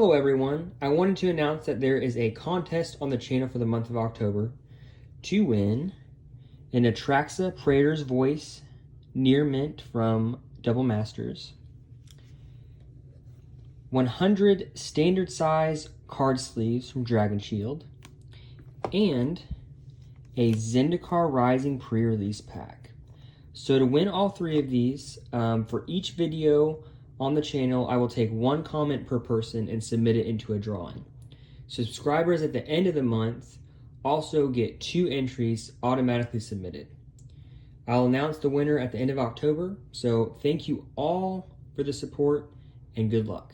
Hello everyone, I wanted to announce that there is a contest on the channel for the month of October to win an Atraxa Praetor's Voice Near Mint from Double Masters, 100 standard size card sleeves from Dragon Shield, and a Zendikar Rising pre-release pack. So to win all three of these, for each video on the channel, I will take one comment per person and submit it into a drawing. Subscribers at the end of the month also get 2 entries automatically submitted. I'll announce the winner at the end of October, so thank you all for the support and good luck.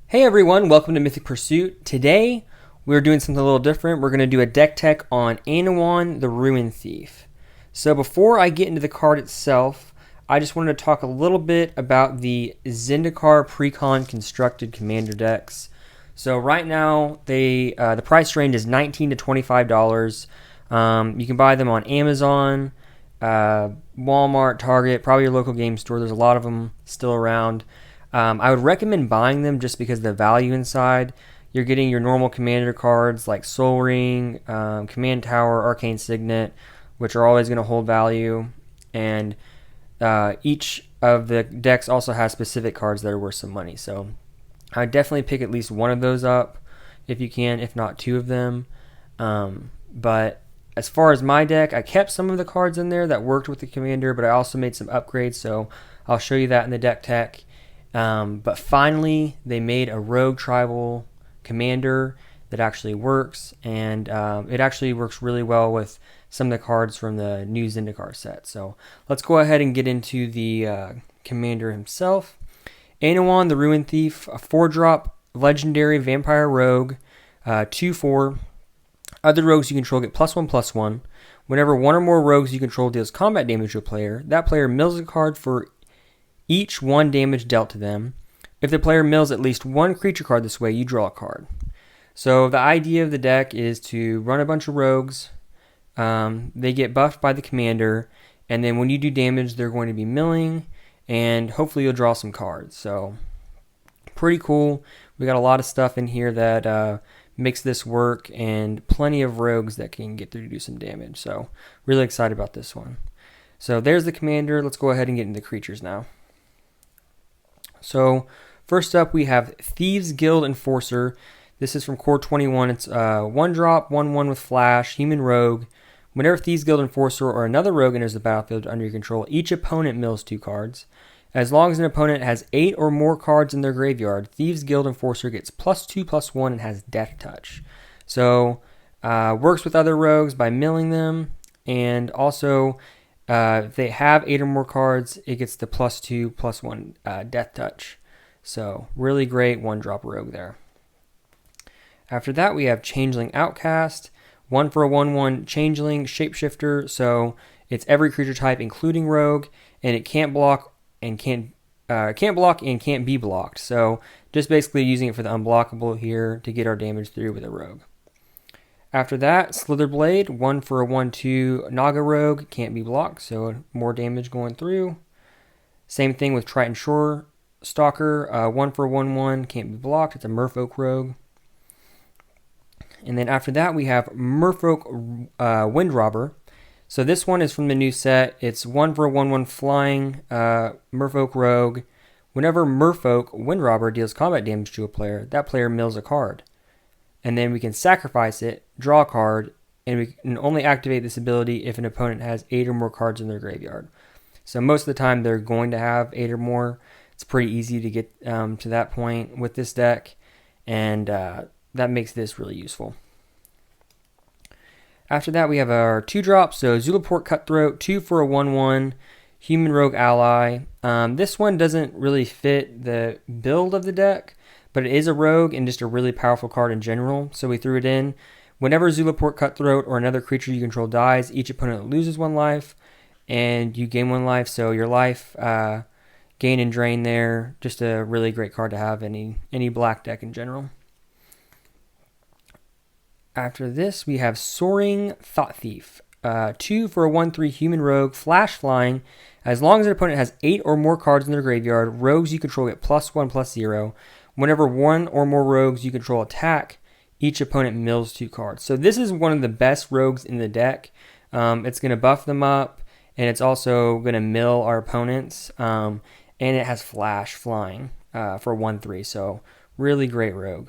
Hey everyone, welcome to Mythic Pursuit. Today, we're doing something a little different. We're going to do a deck tech on Anowon, the Ruin Thief. So before I get into the card itself, I just wanted to talk a little bit about the Zendikar Precon constructed commander decks. So right now, the price range is $19 to $25. You can buy them on Amazon, Walmart, Target, probably your local game store. There's a lot of them still around. I would recommend buying them just because of the value inside. You're getting your normal commander cards like Soul Ring, Command Tower, Arcane Signet, which are always going to hold value. And each of the decks also has specific cards that are worth some money. So I definitely pick at least one of those up if you can, if not 2 of them. But as far as my deck, I kept some of the cards in there that worked with the commander, but I also made some upgrades. So I'll show you that in the deck tech. But finally, they made a rogue tribal commander that actually works, and it actually works really well with some of the cards from the new Zendikar set. So let's go ahead and get into the commander himself. Anowon, the Ruin Thief, a 4-drop legendary vampire rogue, 2/4. Other rogues you control get +1/+1. Whenever one or more rogues you control deals combat damage to a player, that player mills a card for each 1 damage dealt to them. If the player mills at least 1 creature card this way, you draw a card. So the idea of the deck is to run a bunch of rogues. They get buffed by the commander, and then when you do damage, they're going to be milling, and hopefully you'll draw some cards. So pretty cool. We got a lot of stuff in here that makes this work, and plenty of rogues that can get through to do some damage. So really excited about this one. So there's the commander. Let's go ahead and get into the creatures now. So first up, we have Thieves Guild Enforcer. This is from Core 21. It's 1-drop, 1/1 with flash, human rogue. Whenever Thieves Guild Enforcer or another rogue enters the battlefield under your control, each opponent mills 2 cards. As long as an opponent has 8 or more cards in their graveyard, Thieves Guild Enforcer gets +2/+1 and has Death Touch. So works with other rogues by milling them, and also if they have 8 or more cards, it gets the +2/+1 Death Touch. So really great 1-drop rogue there. After that, we have Changeling Outcast, 1 for a 1/1 Changeling Shapeshifter. So it's every creature type, including rogue, and it can't block and can't be blocked. So just basically using it for the unblockable here to get our damage through with a rogue. After that, Slitherblade, 1 for a 1/2 Naga rogue, can't be blocked, so more damage going through. Same thing with Triton Shore Stalker, 1 for a 1/1, can't be blocked. It's a Merfolk rogue. And then after that, we have Merfolk Windrobber. So this one is from the new set. It's 1 for a 1/1 flying Merfolk rogue. Whenever Merfolk Windrobber deals combat damage to a player, that player mills a card. And then we can sacrifice it, draw a card, and we can only activate this ability if an opponent has 8 or more cards in their graveyard. So most of the time, they're going to have 8 or more. It's pretty easy to get to that point with this deck, and that makes this really useful. After that, we have our 2-drop, so Zulaport Cutthroat, 2 for a 1/1 human rogue ally. This one doesn't really fit the build of the deck, but it is a rogue and just a really powerful card in general, so we threw it in. Whenever Zulaport Cutthroat or another creature you control dies, each opponent loses 1 life, and you gain 1 life, so your life gain and drain there. Just a really great card to have in any black deck in general. After this, we have Soaring Thought Thief. 2 for a 1/3 human rogue, flash flying. As long as an opponent has 8 or more cards in their graveyard, rogues you control get +1/+0. Whenever one or more rogues you control attack, each opponent mills 2 cards. So this is one of the best rogues in the deck. It's going to buff them up, and it's also going to mill our opponents. And it has flash flying for 1/3. So really great rogue.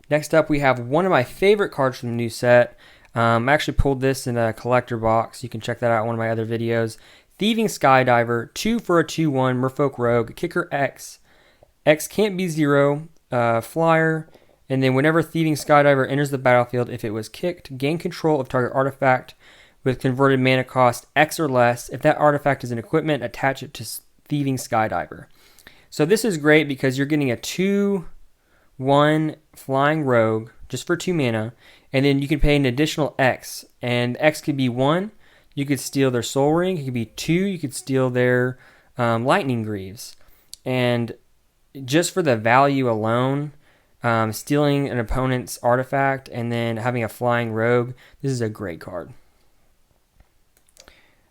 Next up, we have one of my favorite cards from the new set. I actually pulled this in a collector box. You can check that out in one of my other videos. Thieving Skydiver, 2 for a 2/1 Merfolk Rogue, kicker X. X can't be 0, flyer, and then whenever Thieving Skydiver enters the battlefield, if it was kicked, gain control of target artifact with converted mana cost X or less. If that artifact is an equipment, attach it to Thieving Skydiver. So this is great because you're getting a 2/1 flying rogue just for 2 mana, and then you can pay an additional X, and X could be 1, you could steal their Soul Ring. It could be 2, you could steal their Lightning Greaves. And just for the value alone, stealing an opponent's artifact and then having a flying rogue, this is a great card.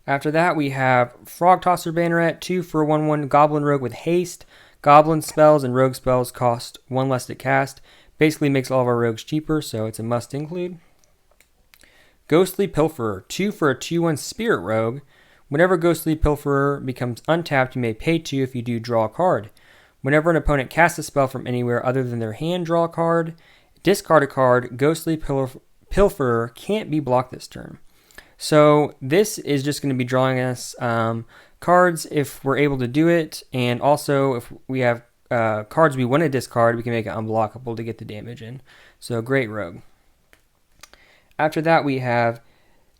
After that, we have Frog Tosser Banneret, 2 for a 1/1 Goblin Rogue with haste. Goblin spells and rogue spells cost 1 less to cast. Basically makes all of our rogues cheaper, so it's a must include. Ghostly Pilferer, 2 for a 2/1 Spirit Rogue. Whenever Ghostly Pilferer becomes untapped, you may pay 2 if you do draw a card. Whenever an opponent casts a spell from anywhere other than their hand, draw a card. Discard a card. Ghostly Pilferer can't be blocked this turn. So this is just going to be drawing us cards if we're able to do it, and also if we have cards we want to discard, we can make it unblockable to get the damage in. So great rogue. After that, we have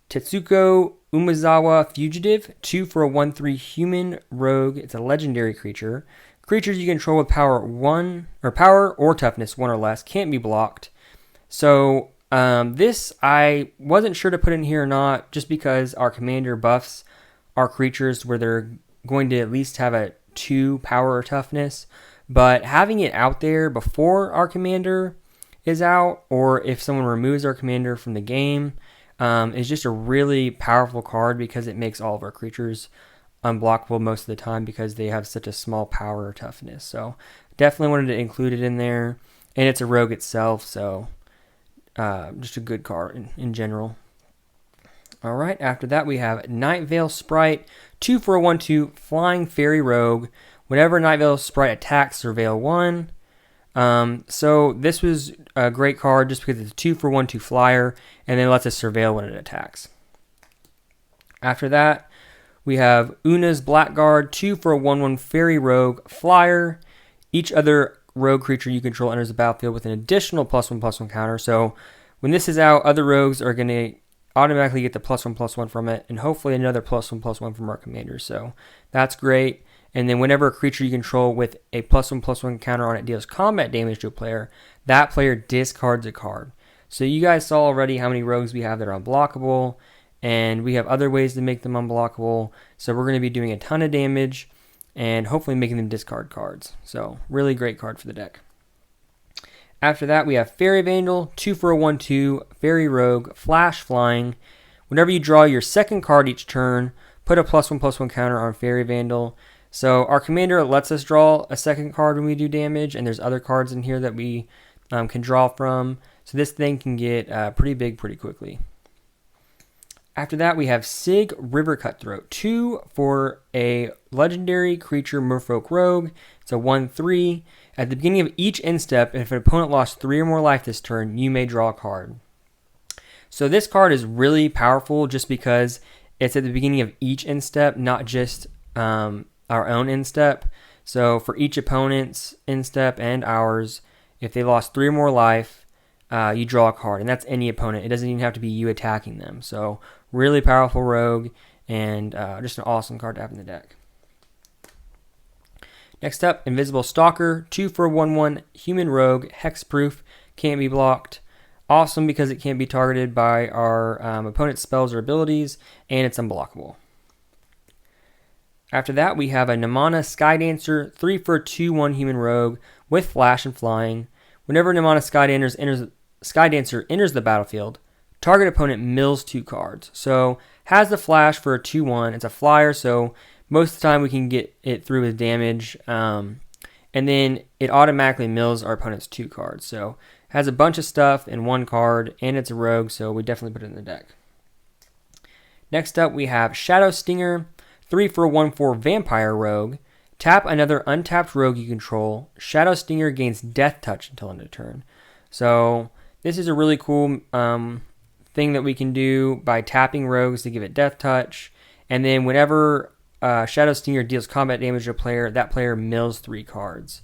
Tetsuko Umezawa Fugitive, 2 for a 1/3 human rogue. It's a legendary creature. Creatures you control with power or toughness 1 or less can't be blocked. So this I wasn't sure to put in here or not, just because our commander buffs our creatures where they're going to at least have a 2 power or toughness. But having it out there before our commander is out, or if someone removes our commander from the game, is just a really powerful card because it makes all of our creatures unblockable most of the time because they have such a small power or toughness. So definitely wanted to include it in there, and it's a rogue itself, so just a good card in general. All right, after that we have Night Veil Sprite, 2 for a 1/2 Flying Fairy Rogue. Whenever Night Veil Sprite attacks, surveil 1. So this was a great card just because it's a 2 for 1/2 flyer, and then lets us surveil when it attacks. After that, we have Una's Blackguard, 2 for a 1/1 Fairy Rogue flyer. Each other rogue creature you control enters the battlefield with an additional +1/+1 counter. So when this is out, other rogues are going to automatically get the +1/+1 from it, and hopefully another +1/+1 from our commander. So that's great. And then whenever a creature you control with a +1/+1 counter on it deals combat damage to a player, that player discards a card. So you guys saw already how many rogues we have that are unblockable, and we have other ways to make them unblockable. So we're going to be doing a ton of damage and hopefully making them discard cards. So really great card for the deck. After that, we have Fairy Vandal, 2 for a 1/2 Fairy Rogue, Flash Flying. Whenever you draw your second card each turn, put a +1/+1 counter on Fairy Vandal. So our commander lets us draw a second card when we do damage, and there's other cards in here that we can draw from. So this thing can get pretty big pretty quickly. After that, we have Sig River Cutthroat, 2 for a legendary creature Merfolk Rogue. It's a 1/3. At the beginning of each end step, if an opponent lost 3 or more life this turn, you may draw a card. So this card is really powerful just because it's at the beginning of each end step, not just our own end step. So for each opponent's end step and ours, if they lost 3 or more life, you draw a card, and that's any opponent. It doesn't even have to be you attacking them. So really powerful rogue, and just an awesome card to have in the deck. Next up, Invisible Stalker, 2 for a 1/1 human rogue, hexproof, can't be blocked. Awesome because it can't be targeted by our opponent's spells or abilities, and it's unblockable. After that, we have a Namana Skydancer, 3 for a 2/1 human rogue with flash and flying. Whenever Namana Skydancer enters the battlefield, target opponent mills 2 cards. So has the flash for a 2/1. It's a flyer, so most of the time we can get it through with damage. And and then it automatically mills our opponent's 2 cards. So it has a bunch of stuff in 1 card, and it's a rogue, so we definitely put it in the deck. Next up, we have Shadow Stinger, 3 for a 1/4 Vampire Rogue. Tap another untapped rogue you control. Shadow Stinger gains Death Touch until end of turn. So this is a really cool thing that we can do by tapping rogues to give it Death Touch. And then whenever Shadow Stinger deals combat damage to a player, that player mills 3 cards.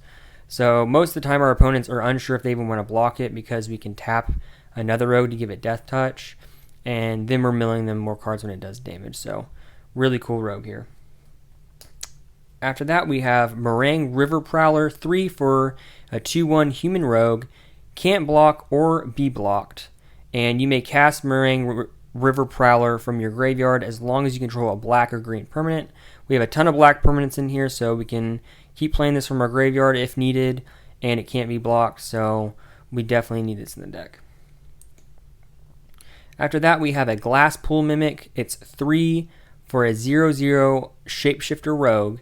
So most of the time our opponents are unsure if they even want to block it because we can tap another rogue to give it Death Touch. And then we're milling them more cards when it does damage. So really cool rogue here. After that, we have Meringue River Prowler, 3 for a 2/1 human rogue. Can't block or be blocked. And you may cast Meringue River Prowler from your graveyard as long as you control a black or green permanent. We have a ton of black permanents in here, so we can keep playing this from our graveyard if needed, and it can't be blocked, so we definitely need this in the deck. After that, we have a Glasspool Mimic. It's 3 for a 0/0 Shapeshifter Rogue.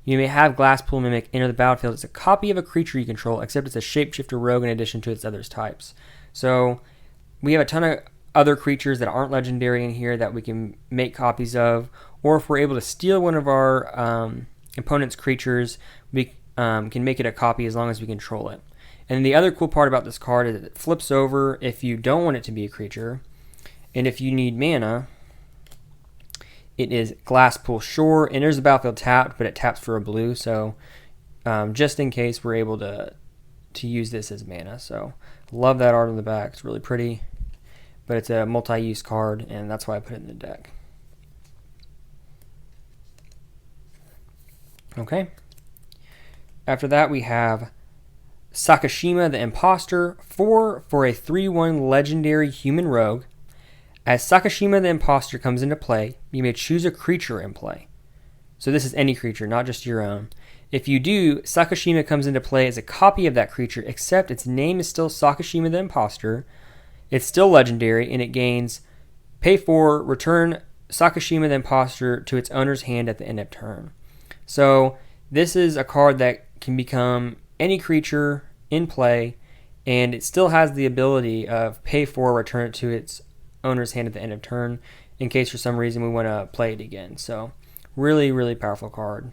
You may have Glasspool Mimic enter the battlefield. It's a copy of a creature you control, except it's a Shapeshifter Rogue in addition to its other types. So we have a ton of other creatures that aren't legendary in here that we can make copies of, or if we're able to steal one of our opponent's creatures, we can make it a copy as long as we control it. And the other cool part about this card is that it flips over if you don't want it to be a creature, and if you need mana, it is Glasspool Shore. Enters the battlefield tapped, but it taps for a blue. So just in case, we're able to use this as mana. So love that art on the back. It's really pretty. But it's a multi-use card, and that's why I put it in the deck. Okay. After that, we have Sakashima the Imposter, 4 for a 3/1 legendary human rogue. As Sakashima the Imposter comes into play, you may choose a creature in play. So this is any creature, not just your own. If you do, Sakashima comes into play as a copy of that creature, except its name is still Sakashima the Imposter. It's still legendary, and it gains pay 4, return Sakashima the Imposter to its owner's hand at the end of turn. So this is a card that can become any creature in play, and it still has the ability of pay 4, return it to its owner's hand at the end of turn in case for some reason we want to play it again. So really, really powerful card.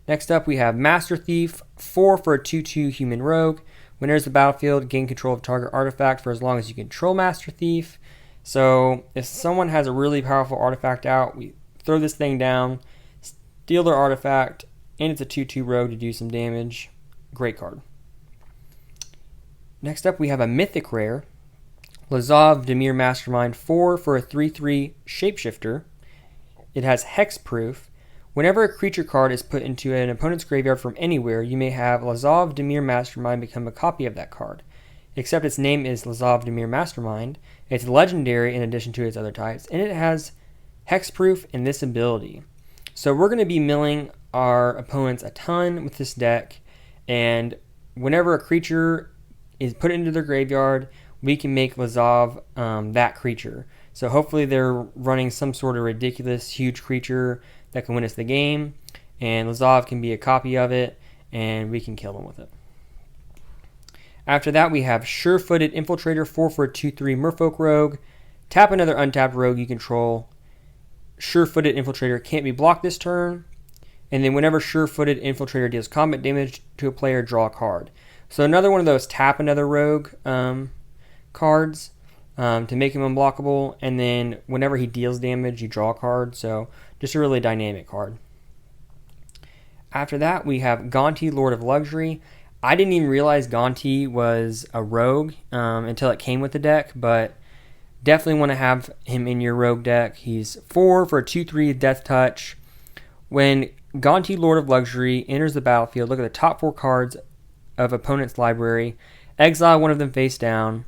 Next up, we have Master Thief, 4 for a 2/2 human rogue. When it enters the battlefield, gain control of target artifact for as long as you control Master Thief. So if someone has a really powerful artifact out, we throw this thing down, steal their artifact, and it's a 2/2 rogue to do some damage. Great card. Next up, we have a Mythic Rare, Lazov Dimir Mastermind, 4 for a 3/3 Shapeshifter. It has Hexproof. Whenever a creature card is put into an opponent's graveyard from anywhere, you may have Lazov Dimir Mastermind become a copy of that card. Except its name is Lazov Dimir Mastermind. It's legendary in addition to its other types, and it has Hexproof and this ability. So we're going to be milling our opponents a ton with this deck, and whenever a creature is put into their graveyard, we can make Lazov that creature. So hopefully they're running some sort of ridiculous huge creature that can win us the game, and Lazov can be a copy of it, and we can kill them with it. After that, we have Sure-Footed Infiltrator, 4 for a 2/3 Merfolk Rogue. Tap another untapped rogue you control. Sure-Footed Infiltrator can't be blocked this turn, and then whenever Sure-Footed Infiltrator deals combat damage to a player, draw a card. So another one of those tap another rogue cards to make him unblockable, and then whenever he deals damage, you draw a card. So just a really dynamic card. After that, we have Gonti, Lord of Luxury. I didn't even realize Gonti was a rogue until it came with the deck, but definitely want to have him in your rogue deck. He's 4 for a 2/3 Death Touch. When Gonti, Lord of Luxury, enters the battlefield, look at the top 4 cards of opponent's library, exile one of them face down,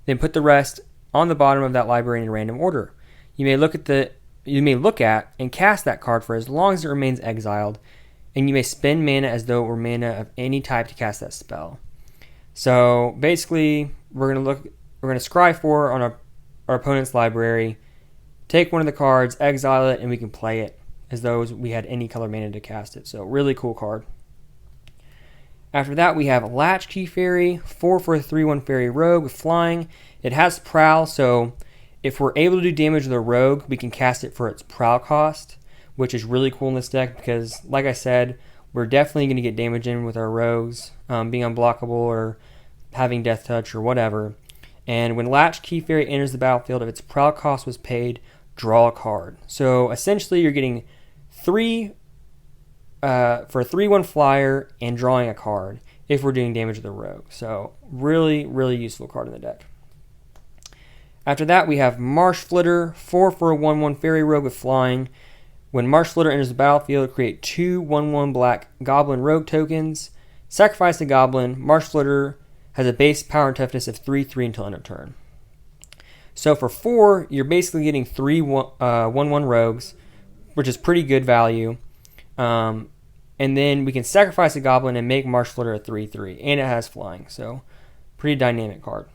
then put the rest on the bottom of that library in random order. You may look at and cast that card for as long as it remains exiled, and you may spend mana as though it were mana of any type to cast that spell. So basically, we're going to scry 4 on our opponent's library, take one of the cards, exile it, and we can play it as though we had any color mana to cast it. So really cool card. After that, we have Latchkey Fairy, 4 for a 3/1 fairy rogue with flying. It has Prowl, so if we're able to do damage with a rogue, we can cast it for its Prowl cost, which is really cool in this deck because, like I said, we're definitely going to get damage in with our rogues, being unblockable or having Death Touch or whatever. And when Latchkey Fairy enters the battlefield, if its Prowl cost was paid, draw a card. So essentially, you're getting 3 for a 3/1 flyer and drawing a card if we're doing damage to the rogue. So really, really useful card in the deck. After that, we have Marsh Flitter, 4 for a 1/1 fairy rogue with flying. When Marsh Flitter enters the battlefield, create 2 1/1 black goblin rogue tokens. Sacrifice the goblin. Marsh Flitter has a base power and toughness of 3/3 until end of turn. So for 4, you're basically getting 3 1/1 rogues, which is pretty good value. And then we can sacrifice a goblin and make Marsh Flitter a 3/3, and it has flying, so pretty dynamic card.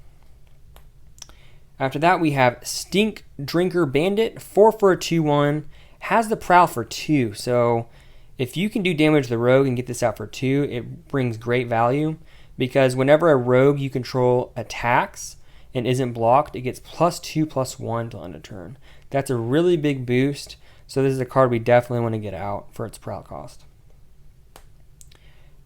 After that, we have Stink Drinker Bandit, 4 for a 2/1, has the Prowl for 2, so if you can do damage to the rogue and get this out for 2, it brings great value, because whenever a rogue you control attacks and isn't blocked, it gets +2/+1 till end of turn. That's a really big boost, so this is a card we definitely want to get out for its Prowl cost.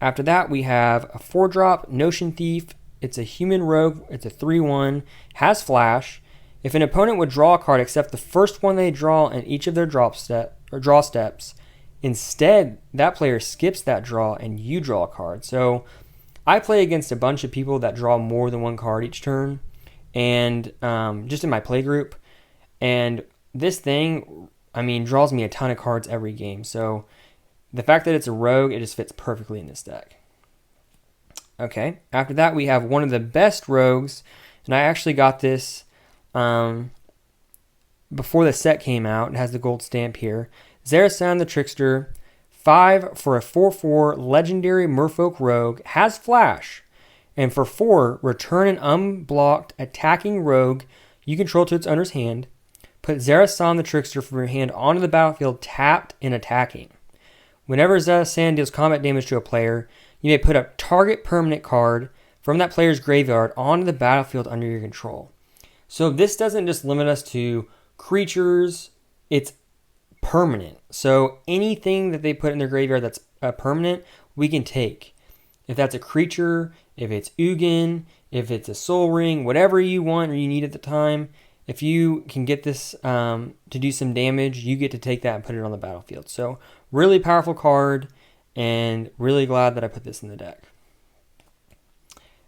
After that, we have a 4-drop Notion Thief. It's a human rogue. It's a 3/1. Has flash. If an opponent would draw a card except the first one they draw in each of their draw steps, instead that player skips that draw and you draw a card. So I play against a bunch of people that draw more than one card each turn, and just in my play group. And this thing, draws me a ton of cards every game. So the fact that it's a rogue, it just fits perfectly in this deck. Okay, after that we have one of the best rogues, and I actually got this before the set came out. It has the gold stamp here. Zerasan the Trickster, 5 for a 4/4 legendary Merfolk rogue, has flash, and for 4, return an unblocked attacking rogue you control to its owner's hand. Put Zerasan the Trickster from your hand onto the battlefield tapped and attacking. Whenever Zerasan deals combat damage to a player, you may put a target permanent card from that player's graveyard onto the battlefield under your control. So this doesn't just limit us to creatures, it's permanent. So anything that they put in their graveyard that's permanent, we can take. If that's a creature, if it's Ugin, if it's a Soul Ring, whatever you want or you need at the time, if you can get this to do some damage, you get to take that and put it on the battlefield. So really powerful card, and really glad that I put this in the deck.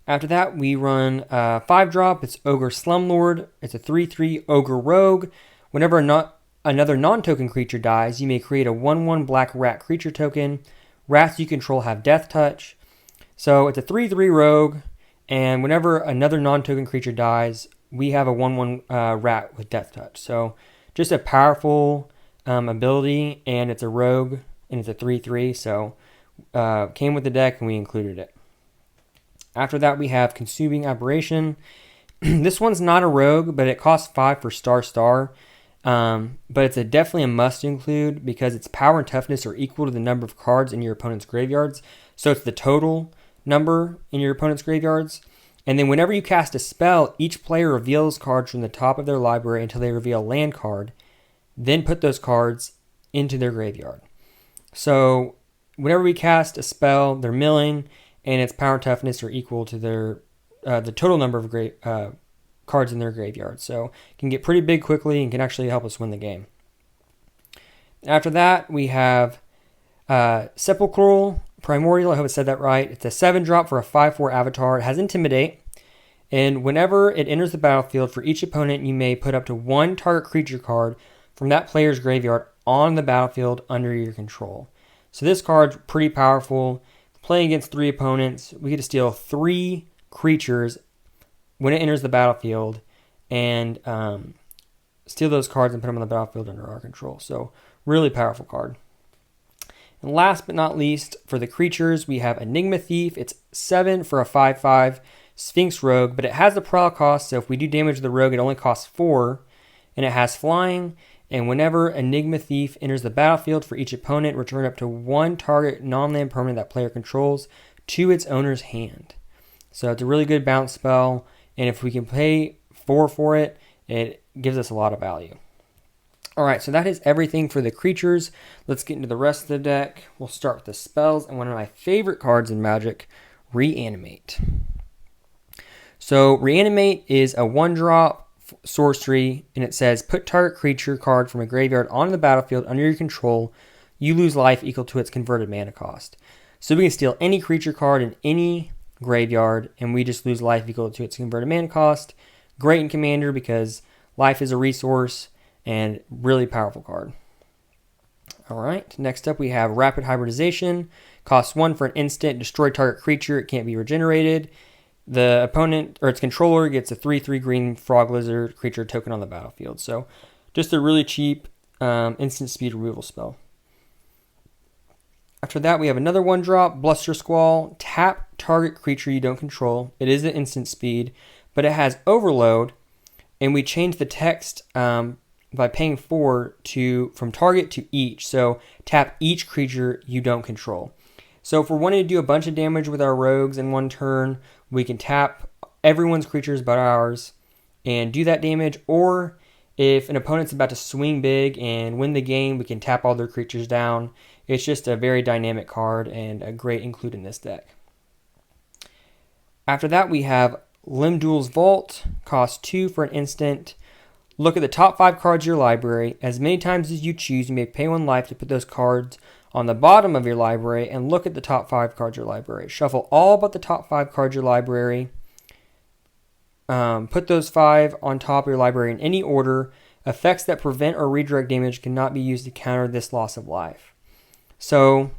After that, we run 5-drop. It's Ogre Slumlord. It's a 3/3 Ogre Rogue. Whenever another non-token creature dies, you may create a 1/1 black rat creature token. Rats you control have Death Touch. So it's a 3/3 Rogue, and whenever another non-token creature dies, we have a 1/1 rat with Death Touch. So just a powerful ability, and it's a rogue, and it's a 3/3, so came with the deck, and we included it. After that, we have Consuming Aberration. This one's not a rogue, but it costs 5 for star. But it's definitely a must include because its power and toughness are equal to the number of cards in your opponent's graveyards. So it's the total number in your opponent's graveyards. And then whenever you cast a spell, each player reveals cards from the top of their library until they reveal a land card. Then put those cards into their graveyard. So whenever we cast a spell, they're milling, and its power and toughness are equal to their the total number of cards in their graveyard. So it can get pretty big quickly and can actually help us win the game. After that, we have Sepulchral Primordial. I hope I said that right. It's a 7-drop for a 5/4 avatar. It has Intimidate. And whenever it enters the battlefield, for each opponent, you may put up to 1 target creature card from that player's graveyard on the battlefield under your control. So this card's pretty powerful. Playing against 3 opponents, we get to steal 3 creatures when it enters the battlefield and steal those cards and put them on the battlefield under our control. So really powerful card. And last but not least, for the creatures, we have Enigma Thief. It's 7 for a 5/5 Sphinx Rogue, but it has the prowl cost, so if we do damage to the rogue, it only costs 4, and it has flying. And whenever Enigma Thief enters the battlefield, for each opponent, return up to 1 target non-land permanent that player controls to its owner's hand. So it's a really good bounce spell, and if we can pay 4 for it, it gives us a lot of value. Alright, so that is everything for the creatures. Let's get into the rest of the deck. We'll start with the spells, and one of my favorite cards in Magic, Reanimate. So Reanimate is a 1-drop sorcery, and it says, put target creature card from a graveyard onto the battlefield under your control. You lose life equal to its converted mana cost. So we can steal any creature card in any graveyard, and we just lose life equal to its converted mana cost. Great in Commander because life is a resource, and really powerful card. Alright, next up we have Rapid Hybridization. Costs 1 for an instant, destroy target creature, it can't be regenerated. The opponent or its controller gets a 3/3 green frog lizard creature token on the battlefield. So just a really cheap instant speed removal spell. After that, we have another 1-drop, Bluster Squall. Tap target creature you don't control. It is an instant speed, but it has Overload, and we change the text by paying 4 from target to each. So tap each creature you don't control. So if we're wanting to do a bunch of damage with our rogues in one turn, we can tap everyone's creatures but ours and do that damage. Or if an opponent's about to swing big and win the game, we can tap all their creatures down. It's just a very dynamic card and a great include in this deck. After that, we have Limdul's Vault. Costs 2 for an instant. Look at the top 5 cards of your library. As many times as you choose, you may pay 1 life to put those cards on the bottom of your library and look at the top 5 cards of your library. Shuffle all but the top 5 cards of your library. Put those 5 on top of your library in any order. Effects that prevent or redirect damage cannot be used to counter this loss of life. So,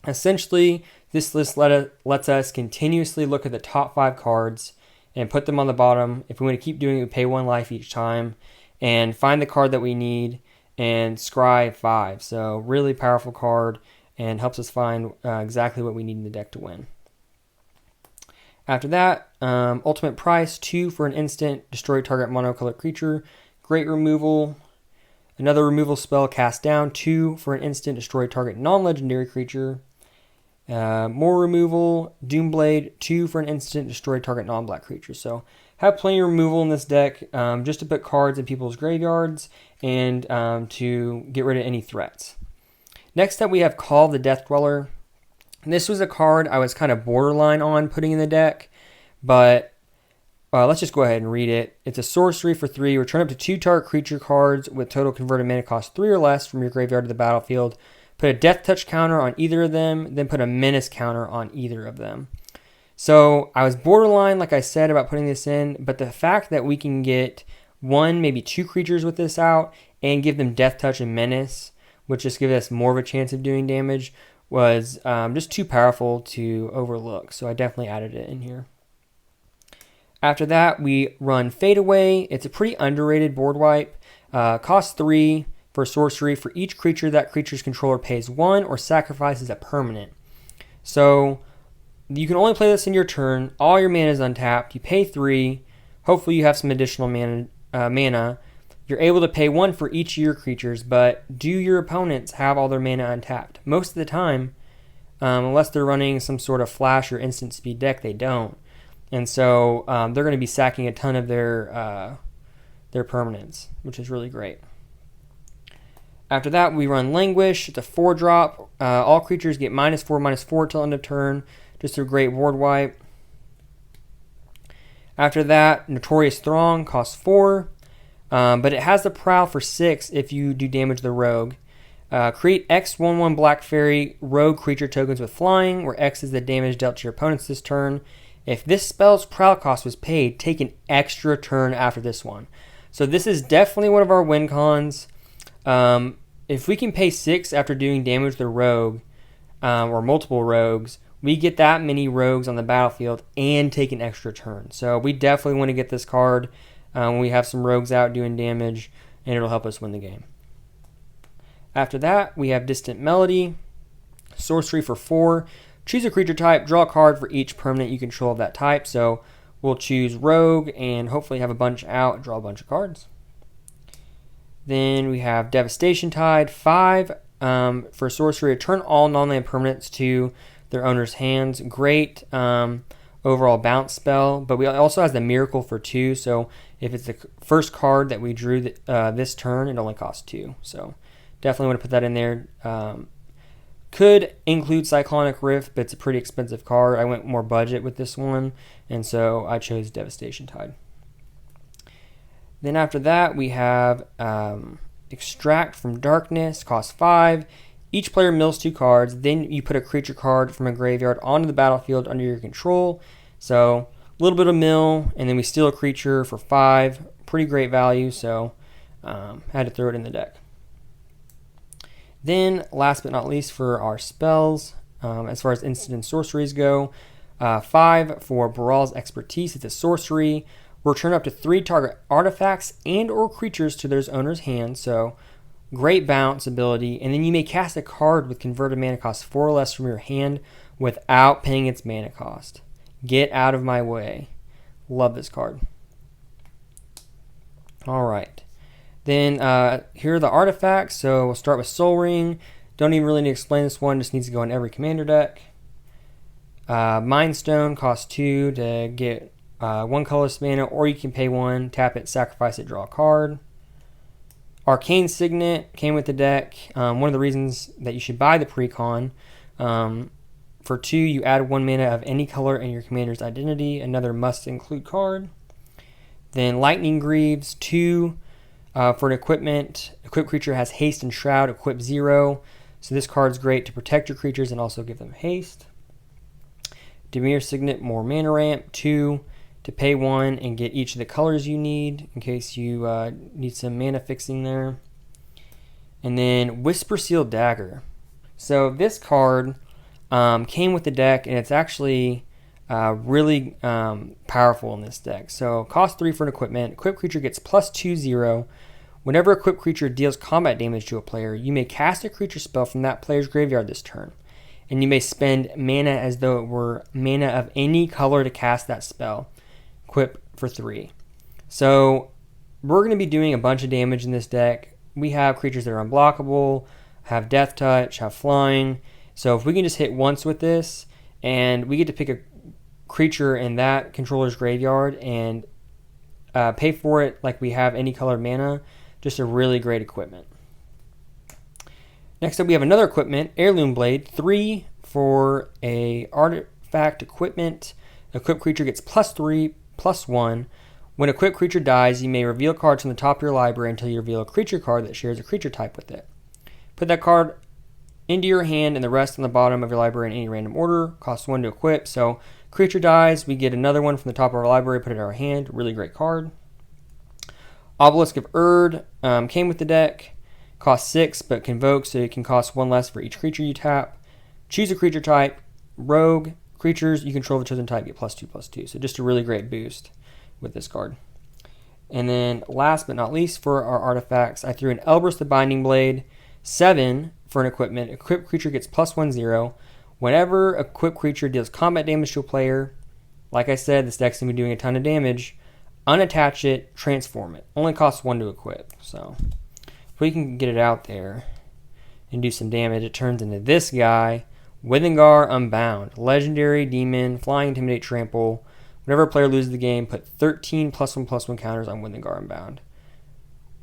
essentially, this list lets us continuously look at the top 5 cards and put them on the bottom. If we want to keep doing it, we pay 1 life each time and find the card that we need and scry 5. So really powerful card and helps us find exactly what we need in the deck to win. After that, Ultimate Price, 2 for an instant, destroy target monocolored creature. Great removal. Another removal spell, Cast Down, 2 for an instant, destroy target non-legendary creature. More removal, Doomblade, 2 for an instant, destroy target non-black creature. So have plenty of removal in this deck just to put cards in people's graveyards and to get rid of any threats. Next up we have Call of the Death Dweller. This was a card I was kind of borderline on putting in the deck, but let's just go ahead and read it. It's a sorcery for 3. Return up to 2 target creature cards with total converted mana cost 3 or less from your graveyard to the battlefield. Put a Death Touch counter on either of them, then put a Menace counter on either of them. So I was borderline, like I said, about putting this in, but the fact that we can get 1, maybe 2 creatures with this out and give them Death Touch and Menace, which just gives us more of a chance of doing damage, was just too powerful to overlook. So I definitely added it in here. After that, we run Fade Away. It's a pretty underrated board wipe. Costs 3 for sorcery. For each creature, that creature's controller pays 1 or sacrifices a permanent. So you can only play this in your turn. All your mana is untapped. You pay 3. Hopefully you have some additional mana. You're able to pay 1 for each of your creatures, but do your opponents have all their mana untapped? Most of the time, unless they're running some sort of flash or instant speed deck, they don't. And so they're going to be sacking a ton of their permanents, which is really great. After that, we run Languish. It's a 4-drop. All creatures get -4/-4 till end of turn. Just a great board wipe. After that, Notorious Throng costs 4. But it has the Prowl for 6 if you do damage to the rogue. Create X 1/1 Black Fairy rogue creature tokens with flying, where X is the damage dealt to your opponents this turn. If this spell's Prowl cost was paid, take an extra turn after this one. So this is definitely one of our win cons. If we can pay 6 after doing damage to the rogue, or multiple rogues, we get that many rogues on the battlefield and take an extra turn. So we definitely want to get this card when we have some rogues out doing damage, and it'll help us win the game. After that, we have Distant Melody. Sorcery for 4. Choose a creature type, draw a card for each permanent you control of that type. So we'll choose Rogue and hopefully have a bunch out and draw a bunch of cards. Then we have Devastation Tide. 5 for sorcery. Return all non-land permanents to their owner's hands. Great overall bounce spell, but we also has the miracle for 2. So if it's the first card that we drew this turn, it only costs 2. So definitely want to put that in there. Could include Cyclonic Rift, but it's a pretty expensive card. I went more budget with this one, and so I chose Devastation Tide. Then after that, we have Extract from Darkness, costs 5. Each player mills 2 cards. Then you put a creature card from a graveyard onto the battlefield under your control. So a little bit of mill, and then we steal a creature for 5. Pretty great value, so had to throw it in the deck. Then, last but not least, for our spells, as far as instant and sorceries go, 5 for Baral's Expertise. It's a sorcery. Return up to 3 target artifacts and or creatures to their owner's hand. So, great bounce ability. And then you may cast a card with converted mana cost 4 or less from your hand without paying its mana cost. Get out of my way. Love this card. All right. Then here are the artifacts. So we'll start with Soul Ring. Don't even really need to explain this one. Just needs to go in every commander deck. Mind Stone costs 2 to get 1 colorless mana, or you can pay 1, tap it, sacrifice it, draw a card. Arcane Signet came with the deck. One of the reasons that you should buy the Precon. For 2, you add 1 mana of any color in your commander's identity. Another must-include card. Then Lightning Greaves, 2. For an equipment, equipped creature has haste and shroud, equip 0. So this card's great to protect your creatures and also give them haste. Dimir Signet, more mana ramp, 2 to pay 1 and get each of the colors you need in case you need some mana fixing there. And then Whisper Seal Dagger. So this card came with the deck, and it's actually really powerful in this deck. So cost 3 for an equipment. Equipped creature gets +2/0. Whenever a equipped creature deals combat damage to a player, you may cast a creature spell from that player's graveyard this turn. And you may spend mana as though it were mana of any color to cast that spell. Equip for 3. So we're going to be doing a bunch of damage in this deck. We have creatures that are unblockable, have Death Touch, have flying. So if we can just hit once with this, and we get to pick a creature in that controller's graveyard and pay for it like we have any color mana, just a really great equipment. Next up, we have another equipment, Heirloom Blade, 3 for a artifact equipment. Equipped creature gets +3/+1. When a equipped creature dies, you may reveal cards from the top of your library until you reveal a creature card that shares a creature type with it. Put that card into your hand and the rest on the bottom of your library in any random order. Costs 1 to equip. So creature dies, we get another one from the top of our library, put it in our hand. Really great card. Obelisk of Erd came with the deck. Costs 6, but convoke, so it can cost 1 less for each creature you tap. Choose a creature type. Rogue. Creatures you control the chosen type get +2/+2. So just a really great boost with this card. And then last but not least, for our artifacts, I threw in Elbrus the Binding Blade, 7 for an equipment. Equipped creature gets +1/0. Whenever a equipped creature deals combat damage to a player, like I said, this deck's going to be doing a ton of damage. Unattach it, transform it. Only costs 1 to equip. So if we can get it out there and do some damage, it turns into this guy, Withengar Unbound. Legendary demon, flying, intimidate, trample. Whenever a player loses the game, put 13 +1/+1 counters on Withengar Unbound.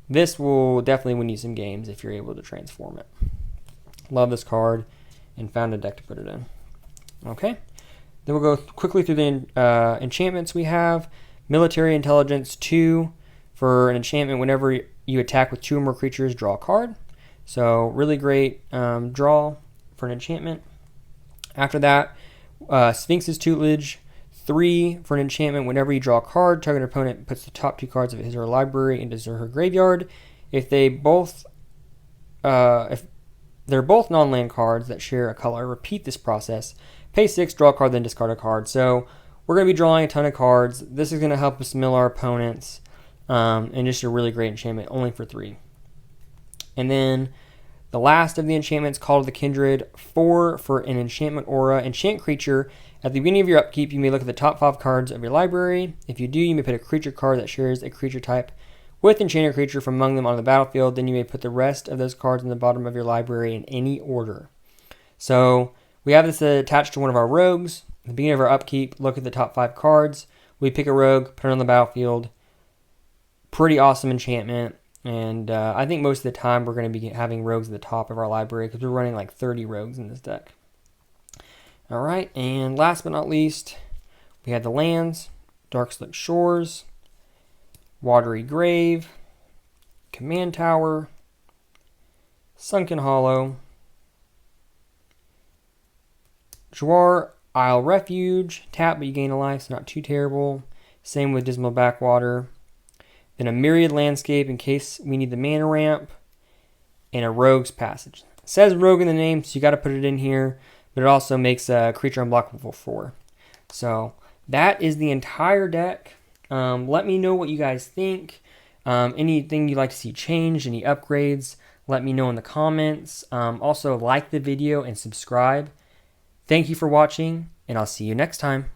This will definitely win you some games if you're able to transform it. Love this card and found a deck to put it in. Okay, then we'll go quickly through the enchantments we have. Military Intelligence, 2 for an enchantment. Whenever you attack with 2 or more creatures, draw a card. So really great draw for an enchantment. After that, Sphinx's Tutelage, 3 for an enchantment. Whenever you draw a card, target opponent puts the top 2 cards of his or her library into his or her graveyard. If they're both non-land cards that share a color, repeat this process. Pay 6, draw a card, then discard a card. So we're going to be drawing a ton of cards. This is going to help us mill our opponents. And just a really great enchantment, only for 3. And then the last of the enchantments, Call of the Kindred, 4 for an enchantment aura. Enchant creature. At the beginning of your upkeep, you may look at the top 5 cards of your library. If you do, you may put a creature card that shares a creature type with enchanted creature from among them on the battlefield. Then you may put the rest of those cards in the bottom of your library in any order. So We have this attached to one of our rogues. At the beginning of our upkeep, look at the top 5 cards. We pick a rogue, put it on the battlefield. Pretty awesome enchantment. And I think most of the time we're going to be having rogues at the top of our library because we're running like 30 rogues in this deck. Alright, and last but not least, we have the lands, Darkslick Shores, Watery Grave, Command Tower, Sunken Hollow, Jwar Isle Refuge, tap but you gain a life, so not too terrible. Same with Dismal Backwater. Then a Myriad Landscape in case we need the mana ramp, and a Rogue's Passage. It says Rogue in the name, so you got to put it in here, but it also makes a creature unblockable for 4. So that is the entire deck. Let me know what you guys think. Anything you'd like to see changed, any upgrades, let me know in the comments. Also, like the video and subscribe. Thank you for watching, and I'll see you next time.